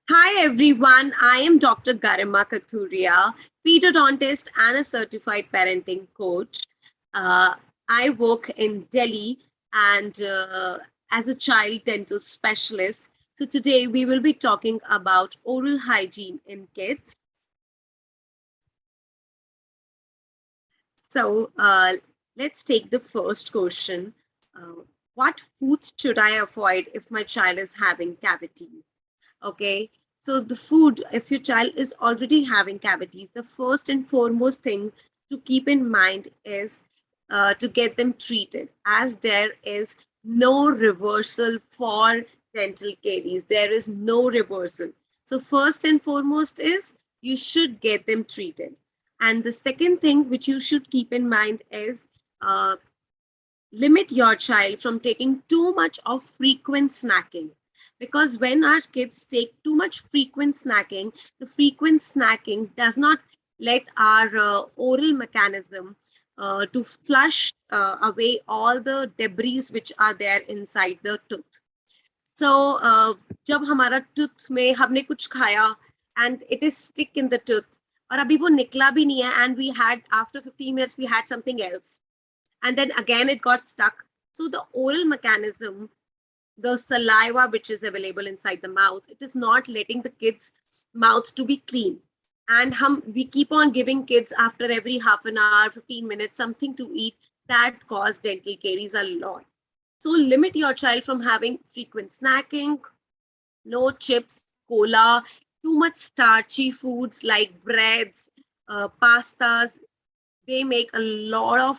Hi everyone, I am Dr. Garima Kathuria, pedodontist and a certified parenting coach. Uh, I work in Delhi and as a child dental specialist. So today we will be talking about oral hygiene in kids. So let's take the first question. Uh, what foods should I avoid if my child is having cavities? Okay, so the food, if your child is already having cavities, the first and foremost thing to keep in mind is to get them treated, as there is no reversal for dental caries. There is no reversal. So first and foremost is you should get them treated. And the second thing which you should keep in mind is uh, limit your child from taking too much of frequent snacking, because when our kids take too much frequent snacking, the frequent snacking does not let our oral mechanism to flush away all the debris which are there inside the tooth. So जब हमारा tooth में हमने कुछ खाया and it is stick in the tooth और अभी वो निकला भी नहीं है, and we had after 15 minutes we had something else, and then again it got stuck. So the oral mechanism, the saliva which is available inside the mouth, it is not letting the kids' mouth to be clean. And we keep on giving kids after every half an hour, 15 minutes, something to eat that cause dental caries a lot. So limit your child from having frequent snacking, no chips, cola, too much starchy foods like breads, pastas. They make a lot of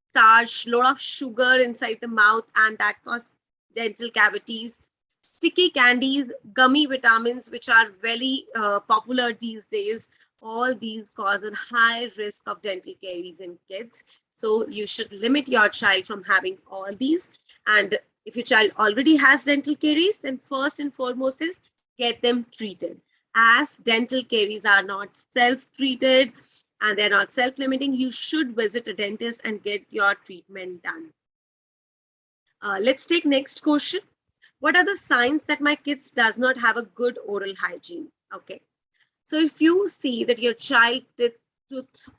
starch, lot of sugar inside the mouth, and that causes dental cavities. Sticky candies, gummy vitamins, which are very popular these days, all these cause a high risk of dental caries in kids. So you should limit your child from having all these. And if your child already has dental caries, then first and foremost is get them treated. As dental caries are not self-treated and they're not self-limiting, you should visit a dentist and get your treatment done. Let's take next question. What are the signs that my kids does not have a good oral hygiene? Okay, so if you see that your child teeth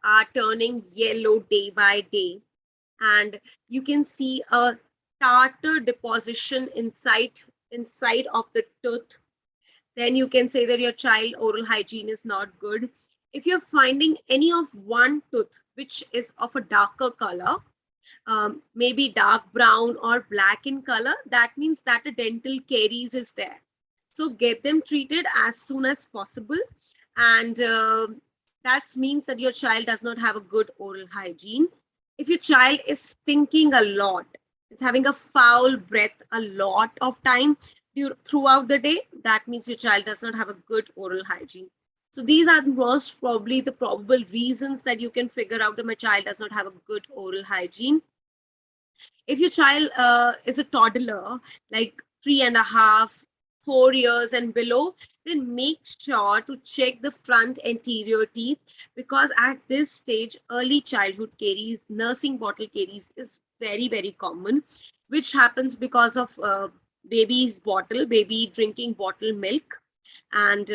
are turning yellow day by day, and you can see a tartar deposition inside of the tooth, then you can say that your child oral hygiene is not good. If you're finding any of one tooth which is of a darker color, maybe dark brown or black in color, that means that a dental caries is there. So get them treated as soon as possible. And that means that your child does not have a good oral hygiene. If your child is stinking a lot, is having a foul breath a lot of time throughout the day, that means your child does not have a good oral hygiene. So these are most probably the probable reasons that you can figure out that my child does not have a good oral hygiene. If your child is a toddler, like 3.5, 4 years and below, then make sure to check the front anterior teeth, because at this stage, early childhood caries, nursing bottle caries is very, very common, which happens because of baby drinking bottle milk. And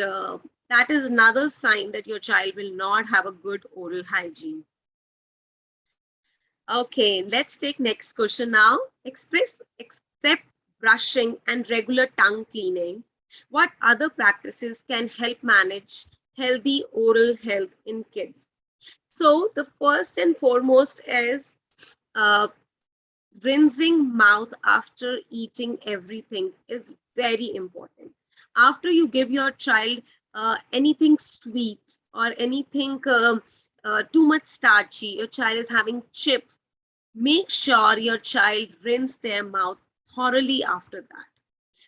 that is another sign that your child will not have a good oral hygiene. Okay, let's take next question now. Except brushing and regular tongue cleaning, what other practices can help manage healthy oral health in kids? So the first and foremost is uh, rinsing mouth after eating everything is very important. After you give your child anything sweet or anything too much starchy, your child is having chips, make sure your child rinse their mouth thoroughly after that.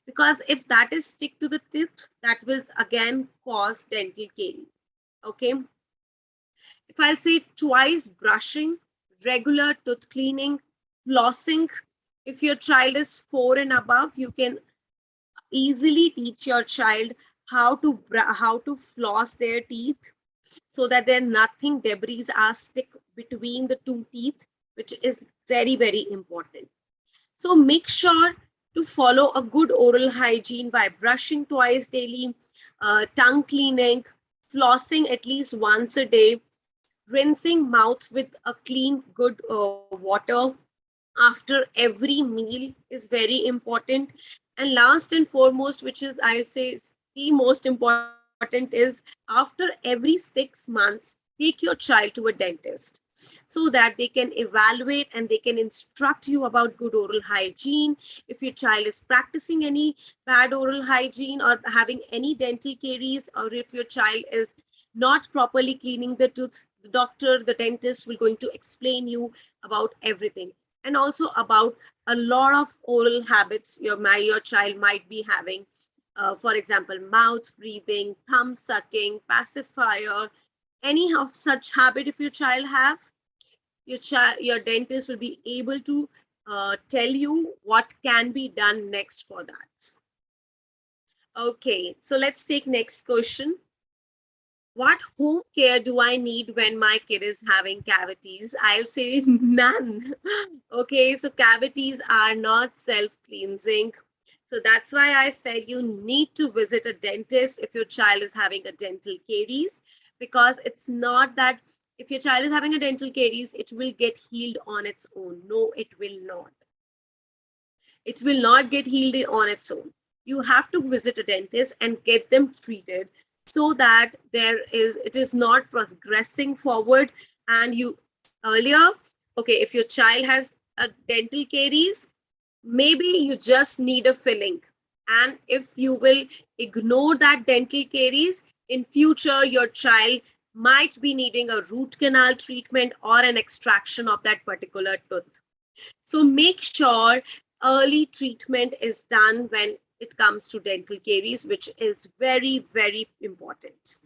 Because if that is stick to the teeth, that will again cause dental caries. Okay. If I'll say twice brushing, regular tooth cleaning, flossing. If your child is 4 and above, you can easily teach your child how to floss their teeth, so that there nothing debris are stick between the two teeth, which is very, very important. So make sure to follow a good oral hygiene by brushing twice daily, tongue cleaning, flossing at least once a day, rinsing mouth with a clean, good water after every meal is very important. And last and foremost, which is, I'll say, the most important, is after every 6 months, take your child to a dentist so that they can evaluate and they can instruct you about good oral hygiene. If your child is practicing any bad oral hygiene or having any dental caries, or if your child is not properly cleaning the tooth, the doctor, the dentist will going to explain you about everything, and also about a lot of oral habits your child might be having. For example, mouth breathing, thumb sucking, pacifier, any of such habit if your child have, your dentist will be able to tell you what can be done next for that. Okay, so let's take next question. What home care do I need when my kid is having cavities? I'll say none. Okay, so cavities are not self-cleansing. So that's why I said you need to visit a dentist if your child is having a dental caries, because it's not that if your child is having a dental caries, it will get healed on its own. No, it will not. It will not get healed on its own. You have to visit a dentist and get them treated so that it is not progressing forward. And you earlier, okay, if your child has a dental caries, maybe you just need a filling. And if you will ignore that dental caries, in future your child might be needing a root canal treatment or an extraction of that particular tooth. So make sure early treatment is done when it comes to dental caries, which is very, very important.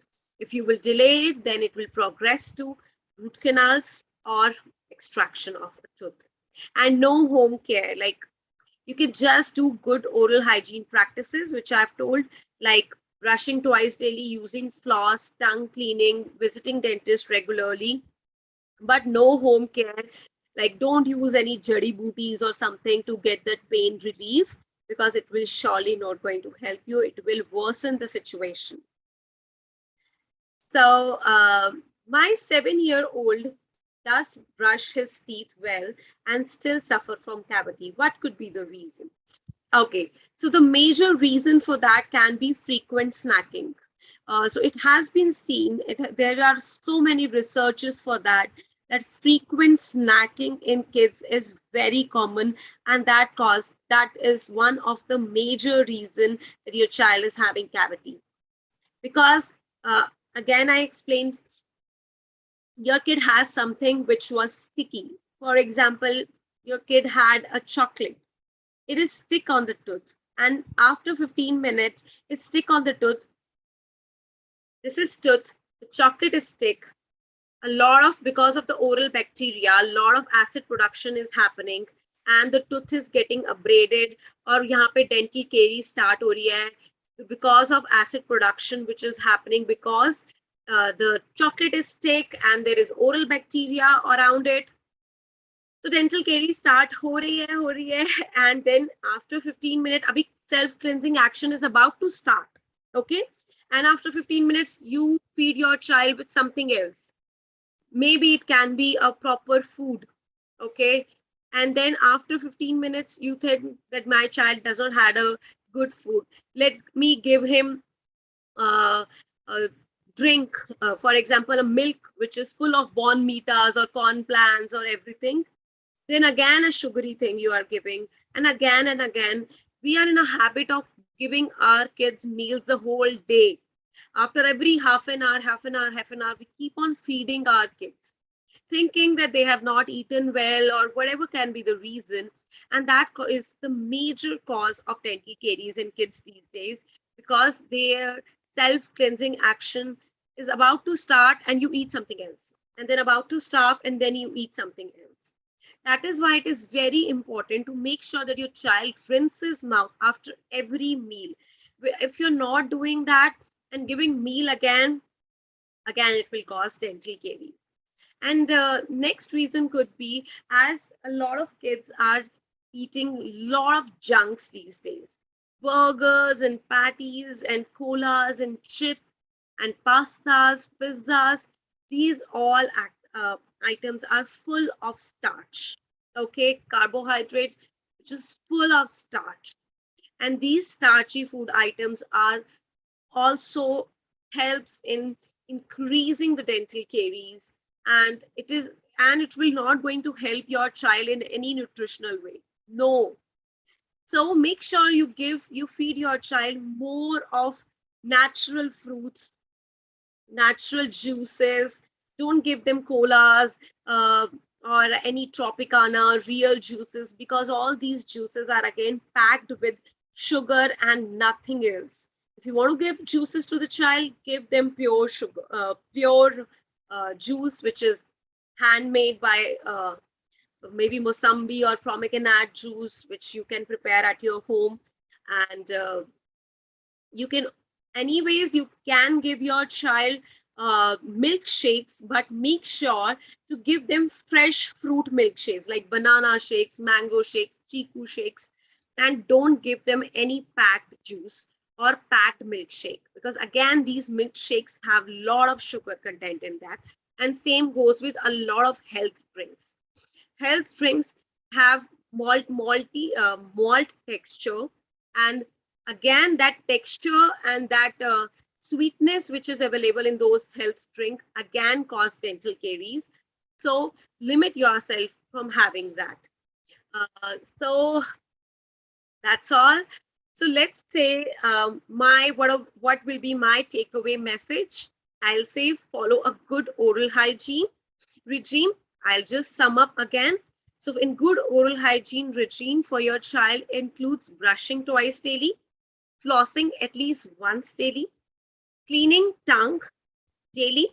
If you will delay it, then it will progress to root canals or extraction of a tooth. And no home care, like you can just do good oral hygiene practices, which I've told, like brushing twice daily, using floss, tongue cleaning, visiting dentist regularly, but no home care. Like don't use any jari booties or something to get that pain relief, because it will surely not going to help you. It will worsen the situation. So my 7-year-old does brush his teeth well and still suffer from cavity. What could be the reason? Okay, so the major reason for that can be frequent snacking. So it has been seen, there are so many researches for that, that frequent snacking in kids is very common, and that is one of the major reason that your child is having cavities. Because again, I explained, your kid has something which was sticky. For example, your kid had a chocolate, it is stick on the tooth, and after 15 minutes it stick on the tooth. This is tooth, the chocolate is stick. A lot of, because of the oral bacteria, a lot of acid production is happening, and the tooth is getting abraded, or यहाँ पे dental caries start हो रही है because of acid production which is happening, because the chocolate is stick and there is oral bacteria around it. So dental caries start हो रही है, and then after 15 minutes, abhi self cleansing action is about to start. Okay, and after 15 minutes, you feed your child with something else. Maybe it can be a proper food. Okay, and then after 15 minutes, you think that my child doesn't had a good food. Let me give him a drink, for example, a milk which is full of born metas or corn plants or everything. Then again a sugary thing you are giving, and again we are in a habit of giving our kids meals the whole day. After every half an hour, we keep on feeding our kids, thinking that they have not eaten well or whatever can be the reason. And that is the major cause of dental caries in kids these days, because their self-cleansing action is about to start and you eat something else, and then about to stop and then you eat something else. That is why it is very important to make sure that your child rinses mouth after every meal. If you're not doing that and giving meal again it will cause dental caries. And next reason could be, as a lot of kids are eating a lot of junks these days. burgers and patties and colas and chips and pastas, pizzas. These all items are full of starch. Okay, carbohydrate, which is full of starch. And these starchy food items are also helps in increasing the dental caries, and it will not going to help your child in any nutritional way. No. So make sure you feed your child more of natural fruits, natural juices. Don't give them colas or any Tropicana, real juices, because all these juices are again packed with sugar and nothing else. If you want to give juices to the child, give them pure sugar, pure juice, which is handmade by maybe Mosambi or pomegranate juice, which you can prepare at your home. And you can anyways you can give your child milkshakes, but make sure to give them fresh fruit milkshakes like banana shakes, mango shakes, chiku shakes, and don't give them any packed juice or packed milkshake, because again these milkshakes have a lot of sugar content in that. And same goes with a lot of health drinks. Health drinks have malt texture, and again that texture and that sweetness which is available in those health drink again cause dental caries. So limit yourself from having that. So that's all. So let's say what will be my takeaway message. I'll say follow a good oral hygiene regime. I'll just sum up again. So in good oral hygiene regime for your child includes brushing twice daily, flossing at least once daily, cleaning tongue daily,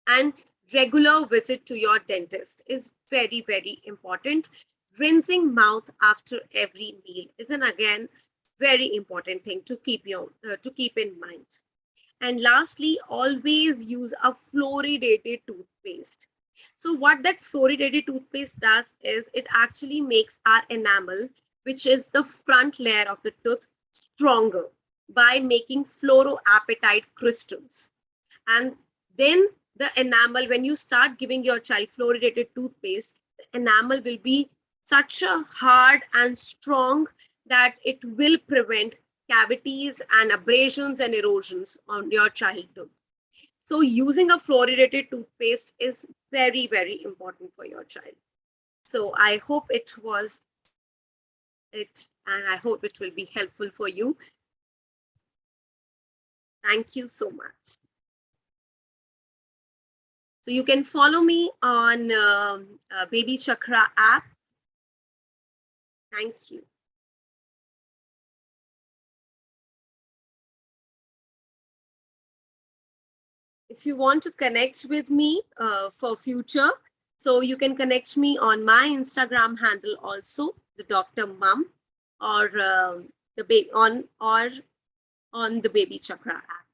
and regular visit to your dentist is very, very important. Rinsing mouth after every meal is an again very important thing to keep in mind. And lastly, always use a fluoridated toothpaste. So what that fluoridated toothpaste does is it actually makes our enamel, which is the front layer of the tooth, stronger by making fluoroapatite crystals. And then the enamel, when you start giving your child fluoridated toothpaste, the enamel will be such a hard and strong that it will prevent cavities and abrasions and erosions on your child tooth. So using a fluoridated toothpaste is very, very important for your child. So I hope it was it, and I hope it will be helpful for you. Thank you so much. So you can follow me on BabyChakra app. Thank you. If you want to connect with me for future, so you can connect me on my Instagram handle also, the Dr. Mum, or the on the BabyChakra app.